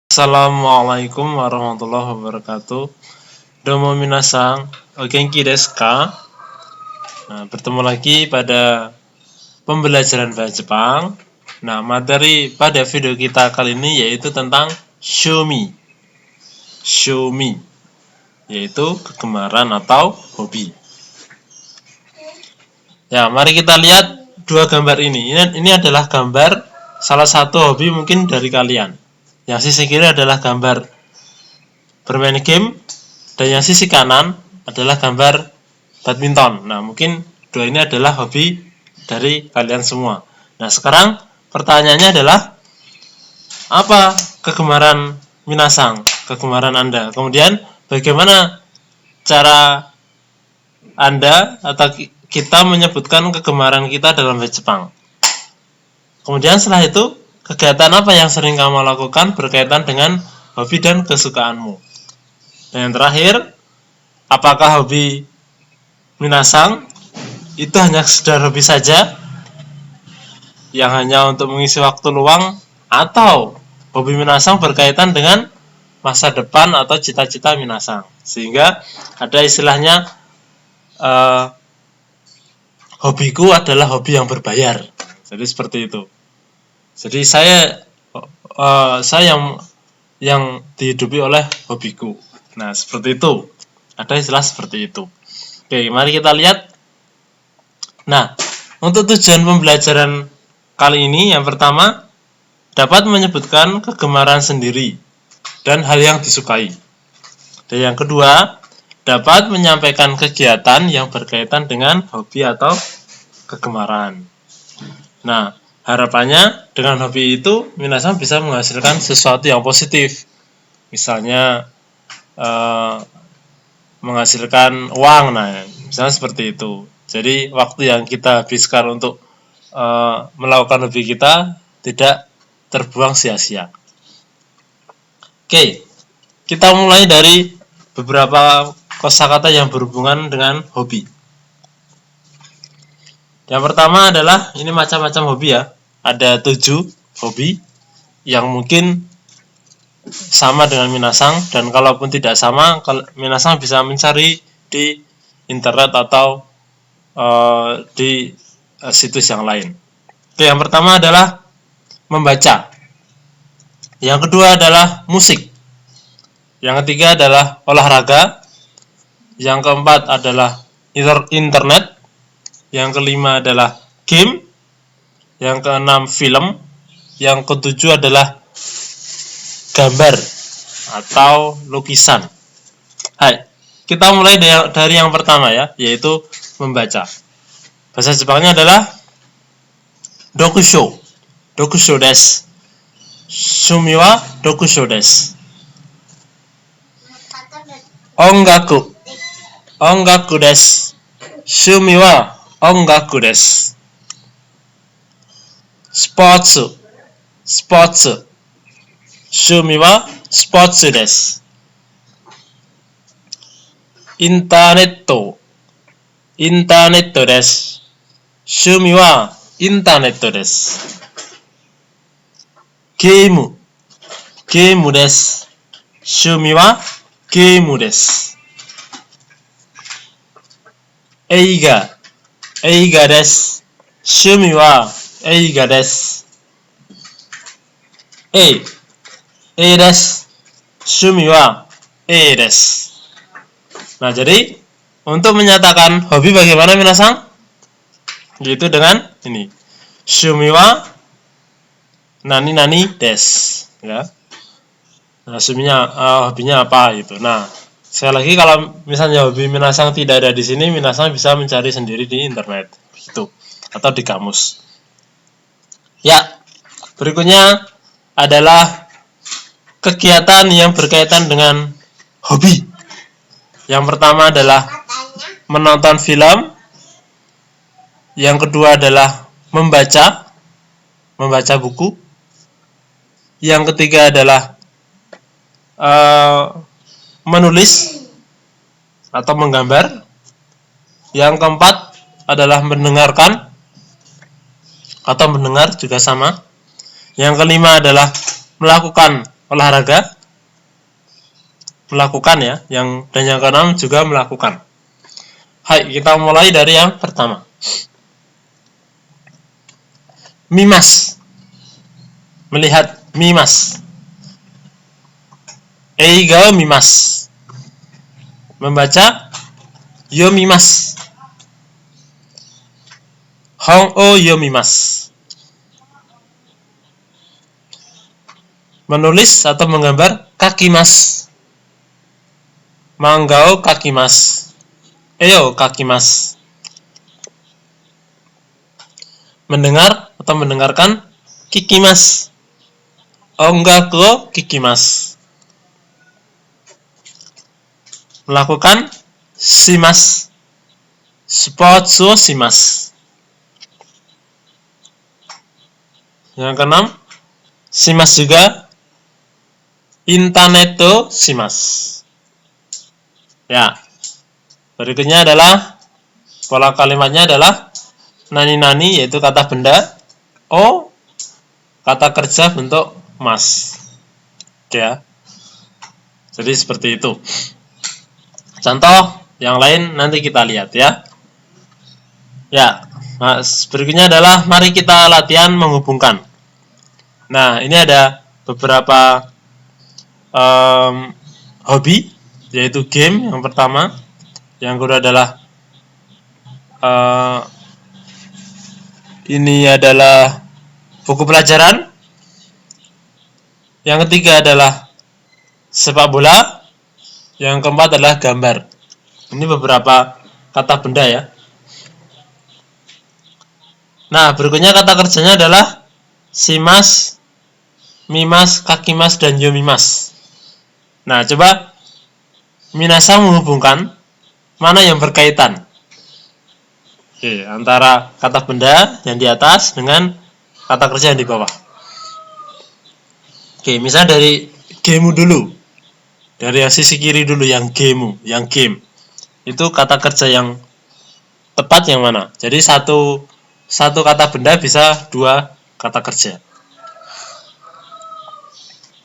Assalamualaikum warahmatullahi wabarakatuh. Domo minasang, o genki desu ka? Nah, bertemu lagi pada pembelajaran bahasa Jepang. Nah, materi pada video kita kali ini yaitu tentang shomi. Shomi, yaitu kegemaran atau hobi. Ya, mari kita lihat dua gambar ini. Ini adalah gambar salah satu hobi mungkin dari kalian. Yang sisi kiri adalah gambar bermain game, dan yang sisi kanan adalah gambar badminton. Nah, mungkin dua ini adalah hobi dari kalian semua. Nah, sekarang pertanyaannya adalah, apa kegemaran minasang, kegemaran Anda? Kemudian, bagaimana cara Anda atau kita menyebutkan kegemaran kita dalam bahasa Jepang? Kemudian setelah itu, kegiatan apa yang sering kamu lakukan berkaitan dengan hobi dan kesukaanmu? Dan yang terakhir, apakah hobi minasang itu hanya sekedar hobi saja, yang hanya untuk mengisi waktu luang, atau hobi minasang berkaitan dengan masa depan atau cita-cita minasang? Sehingga ada istilahnya, hobiku adalah hobi yang berbayar. Jadi seperti itu. Jadi saya yang dihidupi oleh hobiku. Nah, seperti itu. Ada istilah seperti itu. Oke, mari kita lihat. Nah, untuk tujuan pembelajaran kali ini, yang pertama, dapat menyebutkan kegemaran sendiri dan hal yang disukai. Dan yang kedua, dapat menyampaikan kegiatan yang berkaitan dengan hobi atau kegemaran. Nah, harapannya dengan hobi itu minasang bisa menghasilkan sesuatu yang positif. Misalnya menghasilkan uang, nah misalnya seperti itu. Jadi waktu yang kita habiskan untuk melakukan hobi kita tidak terbuang sia-sia. Oke, kita mulai dari beberapa kosakata yang berhubungan dengan hobi. Yang pertama adalah, ini macam-macam hobi ya. Ada 7 hobi yang mungkin sama dengan minasang, dan kalaupun tidak sama, minasang bisa mencari di internet atau di situs yang lain. Oke, yang pertama adalah membaca. Yang kedua adalah musik. Yang ketiga adalah olahraga. Yang keempat adalah internet. Yang kelima adalah game. Yang keenam film. Yang ketujuh adalah gambar atau lukisan. Hai, kita mulai dari yang pertama ya, yaitu membaca. Bahasa Jepangnya adalah dokusho. Dokusho desu. Shumi wa dokusho desu. Ongaku. Ongaku desu. Shumi wa ongaku desu. Sports. Sports. Shumi wa sports desu. Internet. Internet desu. Shumi wa internet desu. Game. Game desu. Shumi wa game desu. Eiga. Eiga desu. Shumi wa eiga desu. E desu. Shumi wa E desu. Nah, jadi untuk menyatakan hobi bagaimana minasang? Yaitu dengan ini. Shumi wa nani desu, ya. Nah, hobinya apa gitu. Nah, sekali lagi, kalau misalnya hobi minasang tidak ada di sini, minasang bisa mencari sendiri di internet gitu, atau di kamus. Ya, berikutnya adalah kegiatan yang berkaitan dengan hobi. Yang pertama adalah menonton film. Yang kedua adalah membaca buku. Yang ketiga adalah menulis atau menggambar. Yang keempat adalah mendengarkan atau mendengar, juga sama. Yang kelima adalah melakukan olahraga, melakukan ya, dan yang keenam juga melakukan. Hai, kita mulai dari yang pertama. Mimas, melihat, mimas. Eiga mimas, membaca, yo mimas. Hong o yo mimas, menulis atau menggambar, kakimas. Manggao kakimas, eyo kakimas. Mendengar atau mendengarkan, kikimas. Ongaku kikimas. Melakukan, shimas. Sports o shimas. Yang keenam, shimas juga, internet o shimas. Ya. Berikutnya adalah pola kalimatnya adalah nani-nani, yaitu kata benda, o kata kerja bentuk mas. Ya. Jadi seperti itu. Contoh yang lain nanti kita lihat ya. Ya. Nah, berikutnya adalah mari kita latihan menghubungkan. Nah, ini ada beberapa hobi, yaitu game yang pertama. Yang kedua adalah ini adalah buku pelajaran. Yang ketiga adalah sepak bola. Yang keempat adalah gambar. Ini beberapa kata benda ya. Nah, berikutnya kata kerjanya adalah shimas, mimas, kakimas, dan yomimas. Nah, coba minasang menghubungkan mana yang berkaitan. Oke, antara kata benda yang di atas dengan kata kerja yang di bawah. Oke, misalnya dari game dulu. Dari yang sisi kiri dulu, yang game. Itu kata kerja yang tepat yang mana? Jadi satu kata benda bisa dua kata kerja.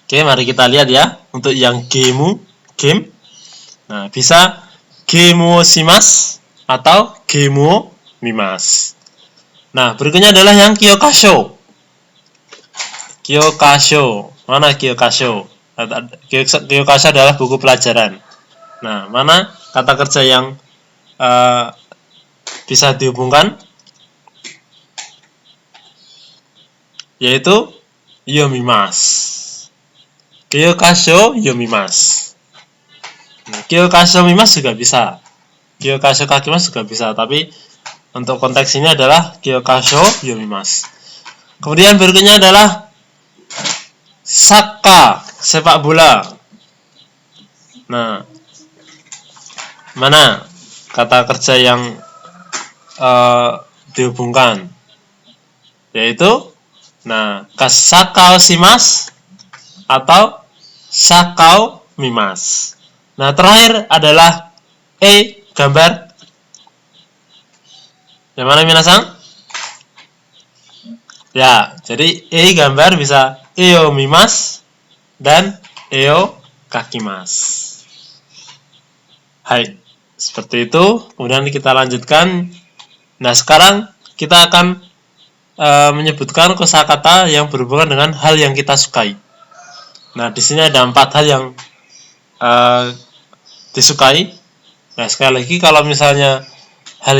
Oke, mari kita lihat ya. Untuk yang game. Nah, bisa gemo shimas atau gemo mimas. Nah, berikutnya adalah yang kyokasho. Mana kyokasho? Kyokasho adalah buku pelajaran. Nah, mana kata kerja yang bisa dihubungkan? Yaitu yomimas. Kyokasho yomimas. Kyokasho mimas juga bisa. Kyokasho kakimas juga bisa, tapi untuk konteks ini adalah kyokasho yomimas. Kemudian berikutnya adalah saka, sepak bola. Nah, mana kata kerja yang dihubungkan? Yaitu, nah, kasakao shimas atau sakao mimas. Nah, terakhir adalah gambar. Yang mana minasang? Ya, jadi gambar bisa eo mimas dan eo kakimas. Hai, seperti itu. Kemudian kita lanjutkan. Nah, sekarang kita akan menyebutkan kosakata yang berhubungan dengan hal yang kita sukai. Nah, di sini ada 4 hal yang disukai. Nah, sekali lagi kalau misalnya hal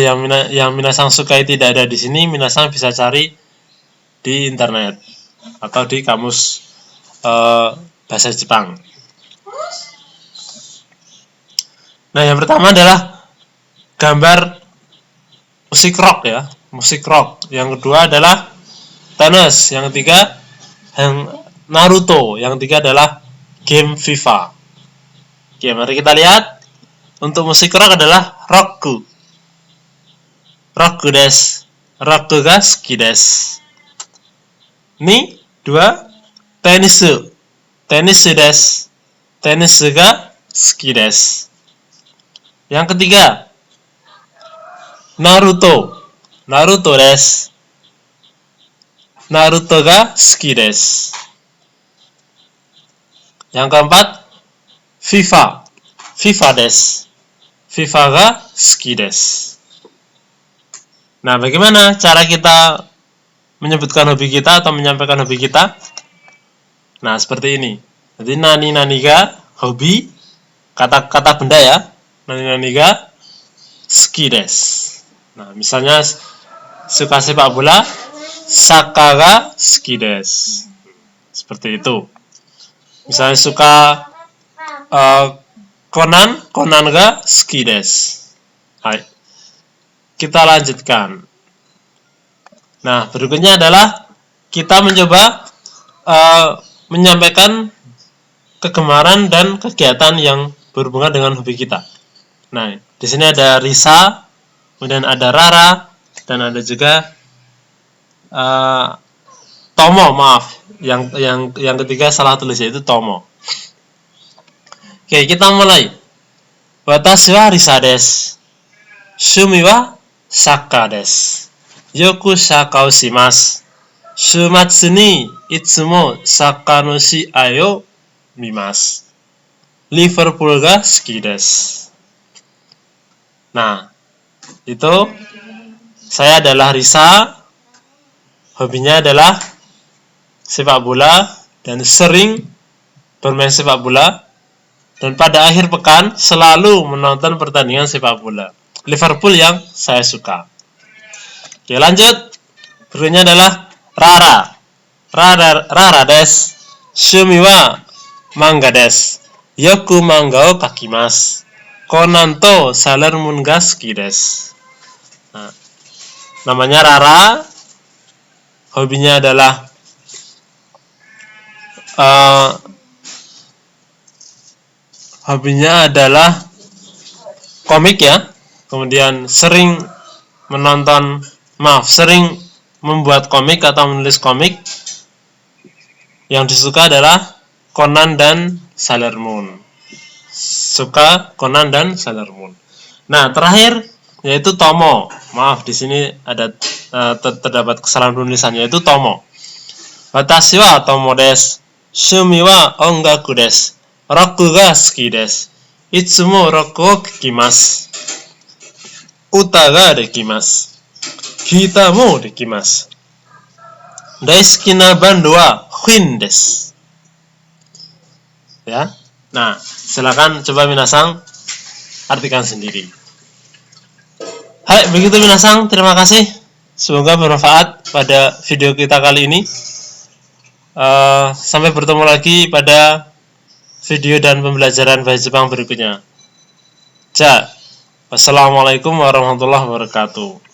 yang minasang sukai tidak ada di sini, minasang bisa cari di internet atau di kamus bahasa Jepang. Nah, yang pertama adalah gambar musik rock ya, musik rock. Yang kedua adalah tenis. Yang ketiga Naruto. Yang ketiga adalah game FIFA. Oke, mari kita lihat. Untuk musik rock adalah roku. Roku desu. Roku ga suki desu. Ni, 2, tenisu. Tenisu desu. Tenisu ga suki desu. Yang ketiga, Naruto. Naruto desu. Naruto ga suki desu. Yang keempat, FIFA. FIFA desu. FIFA ga suki desu. Nah, bagaimana cara kita menyebutkan hobi kita atau menyampaikan hobi kita? Nah, seperti ini. Jadi nani ga hobi, kata-kata benda ya. Nani ga suki desu. Nah, misalnya suka sepak bola, saka ga suki desu. Seperti itu. Misalnya suka Conan ga suki desu. Hai. Kita lanjutkan. Nah, berikutnya adalah kita mencoba menyampaikan kegemaran dan kegiatan yang berhubungan dengan hobi kita. Nah, di sini ada Risa, kemudian ada Rara, dan ada juga Tomo, maaf. Yang ketiga salah tulis, yaitu Tomo. Oke, kita mulai. Watashi wa Risa desu. Shumi wa saka desu. Yoku saka o shimasu. Shumatsu ni itsumo saka no shiai o mimasu. Liverpool ga suki desu. Nah, itu saya adalah Risa. Hobinya adalah sepak bola dan sering bermain sepak bola, dan pada akhir pekan selalu menonton pertandingan sepak bola Liverpool yang saya suka. Oke, lanjut. Berikutnya adalah Rara. Rara desu. Shumi wa manga desu. Yoku manga o kakimasu. Conan to Sailor Moon ga suki desu. Nah, namanya Rara. Hobinya adalah komik ya. Kemudian sering membuat komik atau menulis komik. Yang disuka adalah Conan dan Sailor Moon. Suka Conan dan Sailor Moon. Nah, terakhir yaitu Tomo. Maaf, di sini ada terdapat kesalahan penulisan, yaitu Tomo. Watashi wa Tomo desu. Shumi wa ongaku desu. Roku ga suki desu. Itsumo roku o kikimasu. Uta ga dekimasu. Hita mo dekimasu. Daisuki na bando wa Queen desu. Ya. Nah, silakan coba minasang artikan sendiri. Hai, begitu minasang, terima kasih. Semoga bermanfaat pada video kita kali ini. Sampai bertemu lagi pada video dan pembelajaran bahasa Jepang berikutnya. Wassalamualaikum warahmatullahi wabarakatuh.